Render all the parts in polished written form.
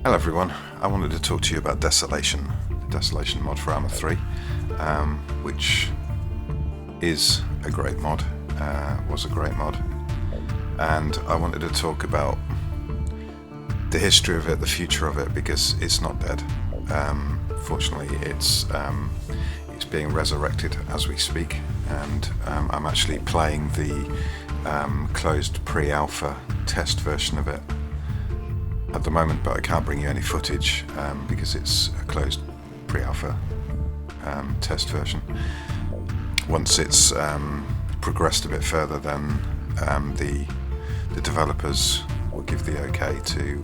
Hello everyone, I wanted to talk to you about Desolation, the Desolation mod for ArmA 3, which is a great mod, was a great mod, and I wanted to talk about the history of it, the future of it, because it's not dead. Fortunately, it's being resurrected as we speak, and I'm actually playing the closed pre-alpha test version of it at the moment, but I can't bring you any footage because it's a closed pre-alpha test version. Once it's progressed a bit further, then the developers will give the okay to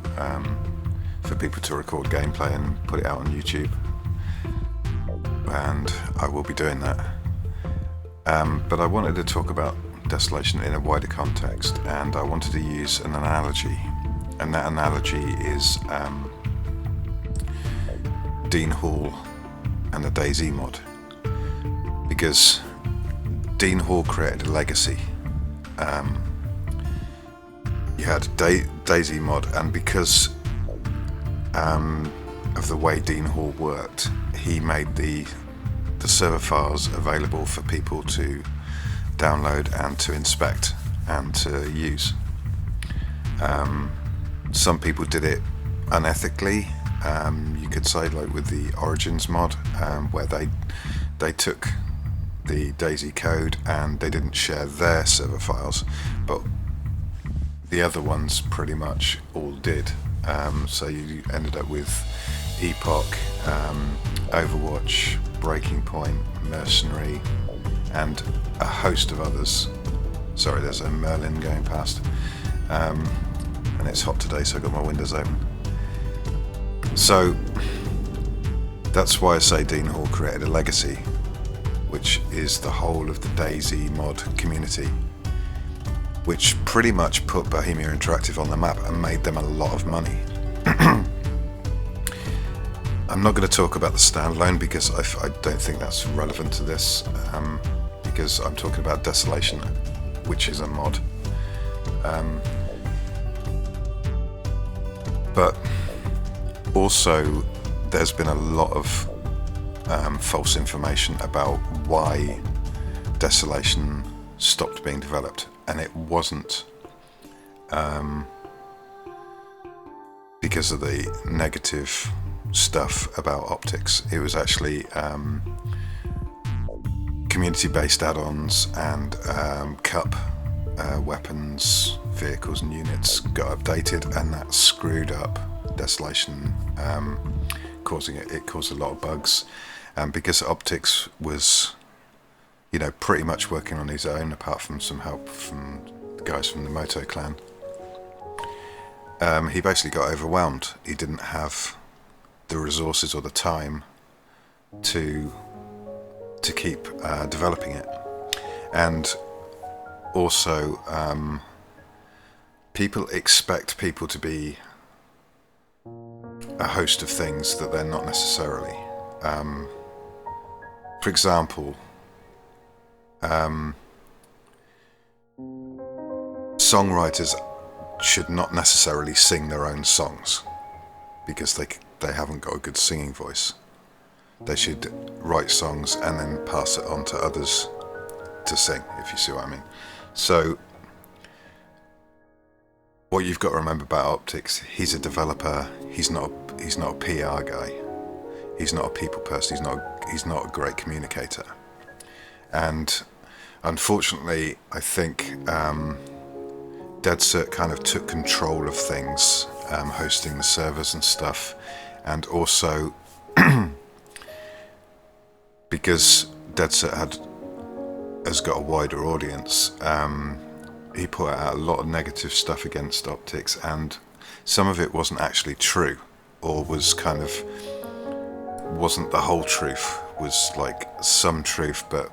for people to record gameplay and put it out on YouTube, and I will be doing that. But I wanted to talk about Desolation in a wider context, and I wanted to use an analogy. And that analogy is Dean Hall and the DayZ mod, because Dean Hall created a legacy. You had DayZ mod, and because of the way Dean Hall worked, he made the server files available for people to download and to inspect and to use. Some people did it unethically, you could say, like with the Origins mod, where they took the DayZ code and they didn't share their server files, but the other ones pretty much all did. So you ended up with Epoch, Overwatch, Breaking Point, Mercenary, and a host of others. Sorry, there's a Merlin going past. And it's hot today, so I've got my windows open. So that's why I say Dean Hall created a legacy, which is the whole of the DayZ mod community, which pretty much put Bohemia Interactive on the map and made them a lot of money. I'm not going to talk about the standalone because I don't think that's relevant to this, because I'm talking about Desolation, which is a mod. But also there's been a lot of false information about why Desolation stopped being developed, and it wasn't because of the negative stuff about optics. It was actually community-based add-ons and cup weapons, vehicles and units got updated, and that screwed up Desolation, it caused a lot of bugs, because Optics was, pretty much working on his own, apart from some help from the guys from the Moto clan. He basically got overwhelmed. He didn't have the resources or the time to keep developing it, and also people expect people to be a host of things that they're not necessarily. For example, songwriters should not necessarily sing their own songs because they haven't got a good singing voice. They should write songs and then pass it on to others to sing, if you see what I mean. So what you've got to remember about Optics, he's a developer. He's not a PR guy. He's not a people person. He's not a great communicator. And unfortunately, I think DeadCert kind of took control of things, hosting the servers and stuff, and also because DeadCert has got a wider audience, he put out a lot of negative stuff against Optics, and some of it wasn't actually true, or wasn't the whole truth, was like some truth but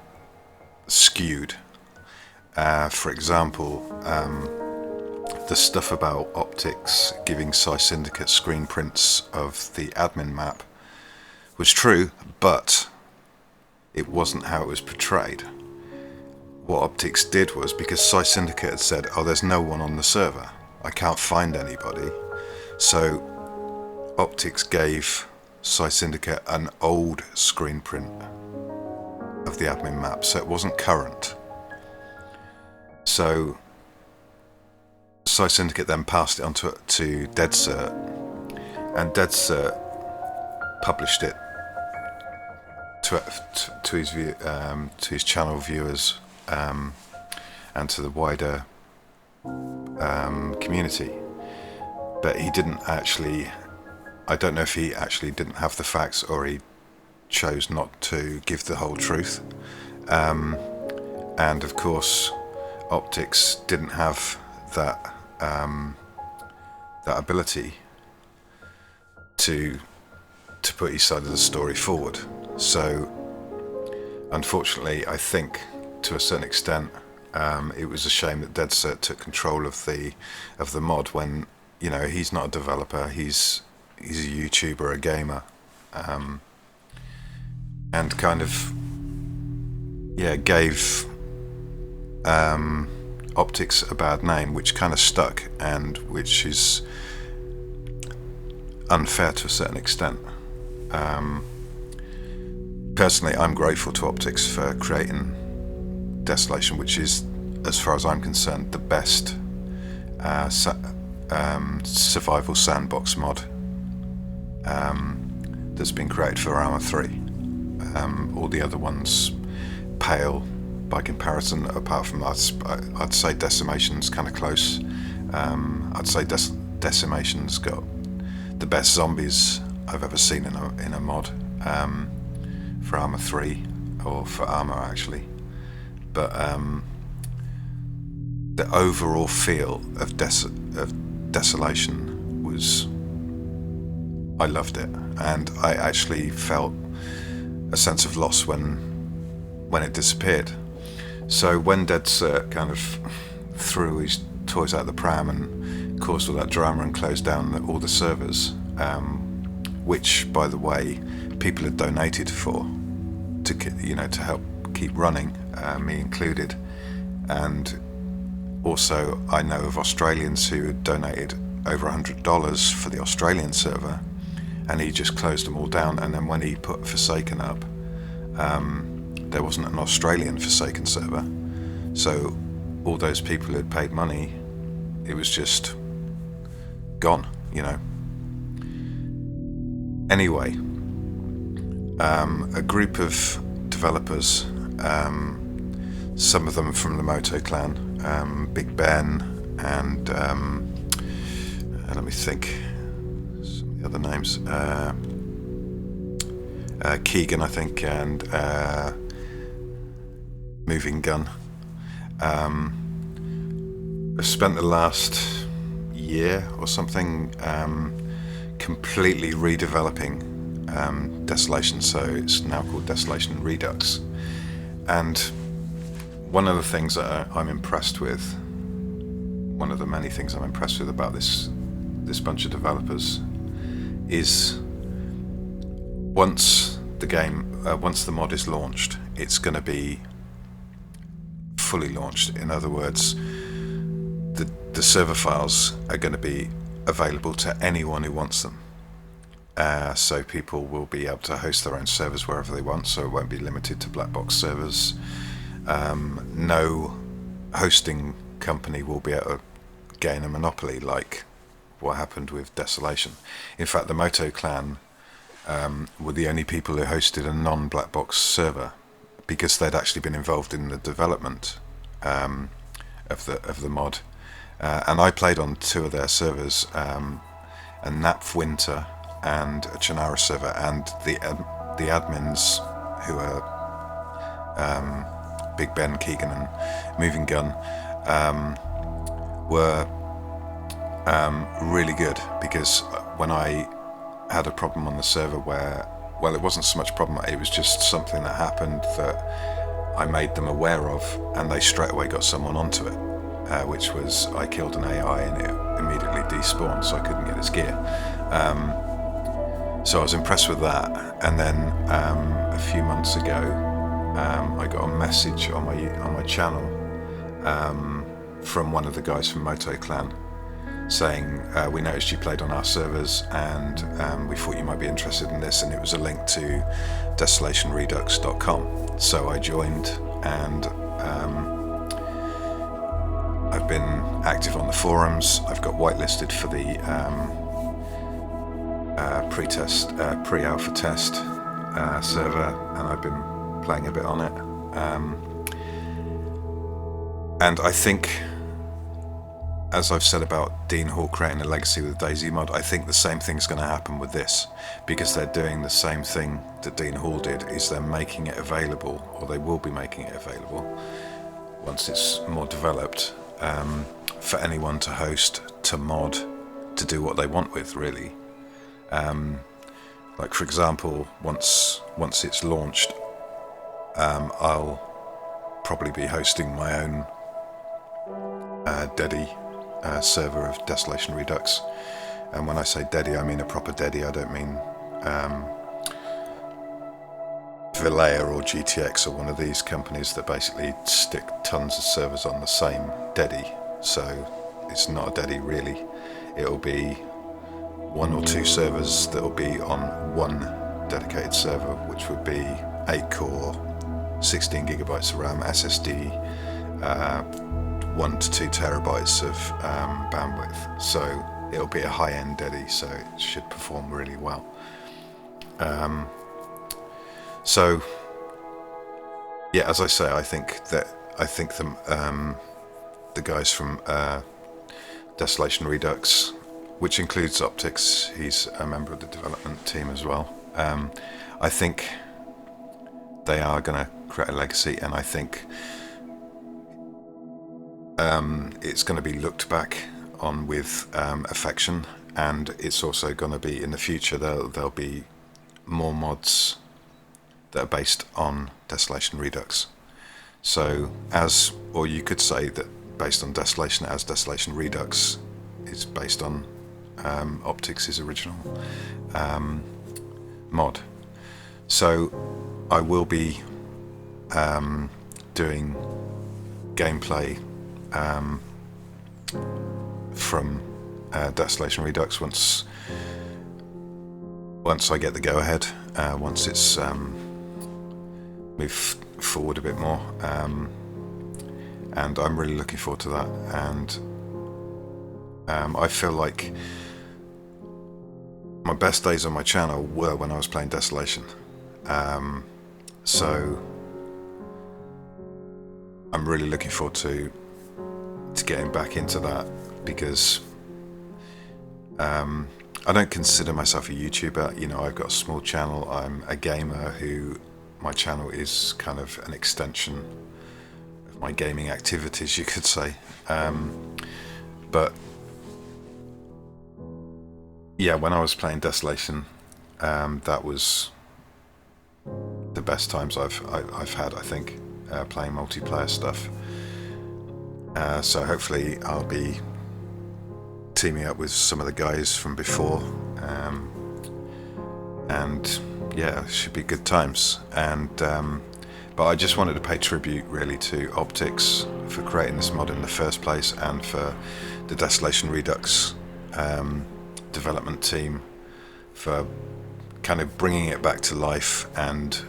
skewed. For example, the stuff about Optics giving Psy Syndicate screen prints of the admin map was true, but it wasn't how it was portrayed. What Optics did was, because Psy Syndicate had said, there's no one on the server, I can't find anybody, so Optics gave Syndicate an old screen print of the admin map, so it wasn't current. So Syndicate then passed it on to DeadCert, and DeadCert published it to his channel viewers and to the wider community. But he didn't actually, I don't know if he actually didn't have the facts or he chose not to give the whole truth. And of course, Optics didn't have that ability to put his side of the story forward. So unfortunately, I think to a certain extent, it was a shame that DeadCert took control of the mod when, you know, he's not a developer, he's a YouTuber, a gamer, and kind of gave Optics a bad name, which kind of stuck, and which is unfair to a certain extent. Personally, I'm grateful to Optics for creating Desolation, which is, as far as I'm concerned, the best survival sandbox mod that's been created for ArmA 3. All the other ones pale by comparison, apart from I'd say Decimation's kind of close. I'd say Decimation's got the best zombies I've ever seen in a mod for ArmA 3, or for ArmA actually. But the overall feel of Desolation was, I loved it, and I actually felt a sense of loss when it disappeared. So when DeadCert kind of threw his toys out the pram and caused all that drama and closed down all the servers, which, by the way, people had donated for to help keep running, me included, and also I know of Australians who had donated over $100 for the Australian server, and he just closed them all down. And then when he put Forsaken up, there wasn't an Australian Forsaken server, so all those people who had paid money, it was just gone, you know. Anyway, a group of developers, some of them from the Moto clan, Big Ben and let me think, some of the other names, Keegan, I think, and Moving Gun. I've spent the last year or something completely redeveloping Desolation, so it's now called Desolation Redux. And one of the things that I'm impressed with, one of the many things I'm impressed with about this bunch of developers, is once the mod is launched, it's going to be fully launched. In other words, the server files are going to be available to anyone who wants them. So people will be able to host their own servers wherever they want, so it won't be limited to black box servers. No hosting company will be able to gain a monopoly like what happened with Desolation. In fact, the Moto clan were the only people who hosted a non-black box server, because they'd actually been involved in the development of the mod. And I played on two of their servers, a Napf Winter and a Chonara server, and the admins, who are Big Ben, Keegan and Moving Gun, were really good, because when I had a problem on the server where, well, it wasn't so much a problem, it was just something that happened that I made them aware of, and they straight away got someone onto it, which was I killed an AI and it immediately despawned, so I couldn't get its gear. So I was impressed with that. And then a few months ago, I got a message on my channel from one of the guys from Moto Clan, saying we noticed you played on our servers and we thought you might be interested in this, and it was a link to desolationredux.com. So I joined, and I've been active on the forums. I've got whitelisted for the pre-alpha test server, and I've been playing a bit on it. And I think, as I've said about Dean Hall creating a legacy with Daisy mod, I think the same thing's going to happen with this, because they're doing the same thing that Dean Hall did, is they're making it available, or they will be making it available once it's more developed, for anyone to host, to mod, to do what they want with, really. Like, for example, once it's launched, I'll probably be hosting my own Dedi server of Desolation Redux. And when I say Dedi, I mean a proper Dedi. I don't mean Vilea or GTX or one of these companies that basically stick tons of servers on the same Dedi. So it's not a Dedi really. It'll be 1 or 2 servers that will be on one dedicated server, which would be 8 core, 16 gigabytes of RAM, SSD, 1 to 2 terabytes of bandwidth. So it'll be a high-end Dedi, so it should perform really well. So yeah, as I say, I think the guys from Desolation Redux, which includes Optics, he's a member of the development team as well. I think they are going to create a legacy, and I think it's going to be looked back on with affection, and it's also going to be, in the future, there'll be more mods that are based on Desolation Redux. So, or you could say that based on Desolation, as Desolation Redux is based on Optics' original mod. So I will be doing gameplay from Desolation Redux once I get the go-ahead, once it's moved forward a bit more, and I'm really looking forward to that. And I feel like my best days on my channel were when I was playing Desolation, so I'm really looking forward to getting back into that, because I don't consider myself a YouTuber. You know, I've got a small channel. I'm a gamer who, my channel is kind of an extension of my gaming activities, you could say. But yeah, when I was playing Desolation, that was the best times I've had, I think, playing multiplayer stuff. So hopefully I'll be teaming up with some of the guys from before, and yeah, it should be good times. And but I just wanted to pay tribute really to Optics for creating this mod in the first place, and for the Desolation Redux development team for kind of bringing it back to life and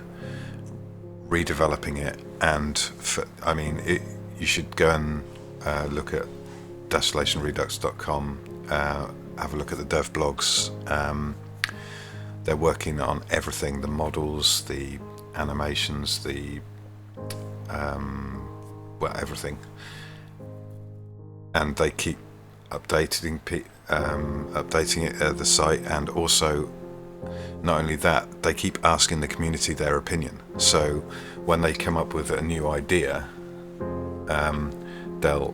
redeveloping it. And for, I mean, you should go and look at desolationredux.com, have a look at the dev blogs. They're working on everything, the models, the animations, the well, everything, and they keep updating the site. And also, not only that, they keep asking the community their opinion. So when they come up with a new idea, they'll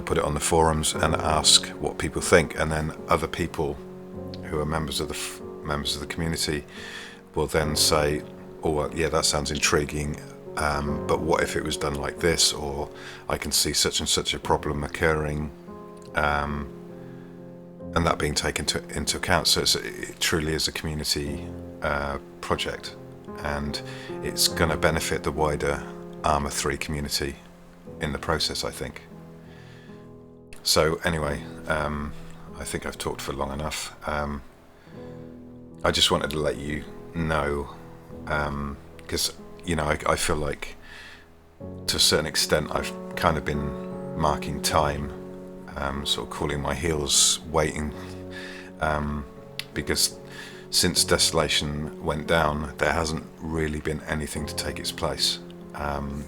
put it on the forums and ask what people think, and then other people who are members of the community will then say, oh well, yeah, that sounds intriguing, but what if it was done like this, or I can see such and such a problem occurring, and that being taken into account. So it truly is a community project, and it's going to benefit the wider ArmA 3 community in the process, I think. So anyway, I think I've talked for long enough. I just wanted to let you know, because you know, I feel like to a certain extent I've kind of been marking time, sort of calling my heels, waiting, because since Desolation went down, there hasn't really been anything to take its place.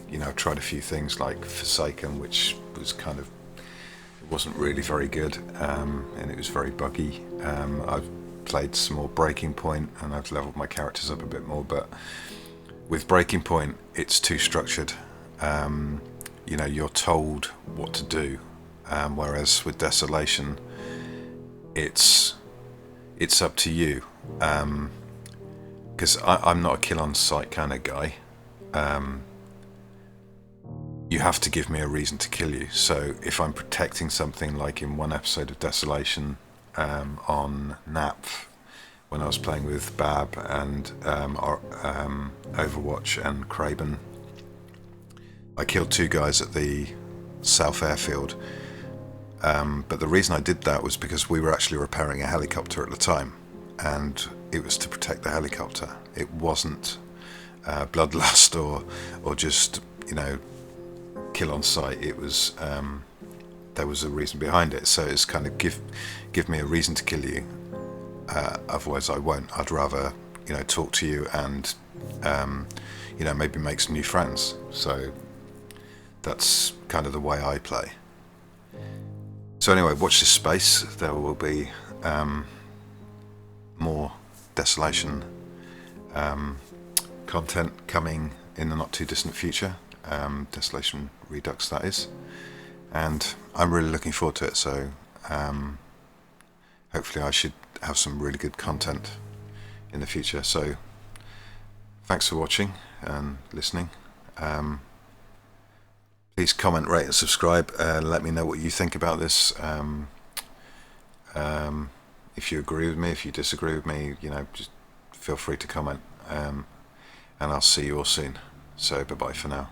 You know, I've tried a few things like Forsaken, which was kind of, it wasn't really very good, and it was very buggy. I've played some more Breaking Point, and I've leveled my characters up a bit more, but with Breaking Point, it's too structured. You know, you're told what to do, whereas with Desolation, it's up to you. Because I'm not a kill on sight kind of guy. You have to give me a reason to kill you. So if I'm protecting something, like in one episode of Desolation, on Nap, when I was playing with Bab and Overwatch and Craben, I killed 2 guys at the South Airfield. But the reason I did that was because we were actually repairing a helicopter at the time, and it was to protect the helicopter. It wasn't bloodlust or just, you know, kill on sight. It was there was a reason behind it. So it's kind of give me a reason to kill you. Otherwise, I won't. I'd rather, you know, talk to you and you know, maybe make some new friends. So that's kind of the way I play. So anyway, watch this space. There will be more Desolation content coming in the not too distant future. Desolation Redux, that is. And I'm really looking forward to it, so hopefully I should have some really good content in the future. So thanks for watching and listening. Please comment, rate and subscribe. Let me know what you think about this. If you agree with me, if you disagree with me, you know, just feel free to comment. And I'll see you all soon. So bye-bye for now.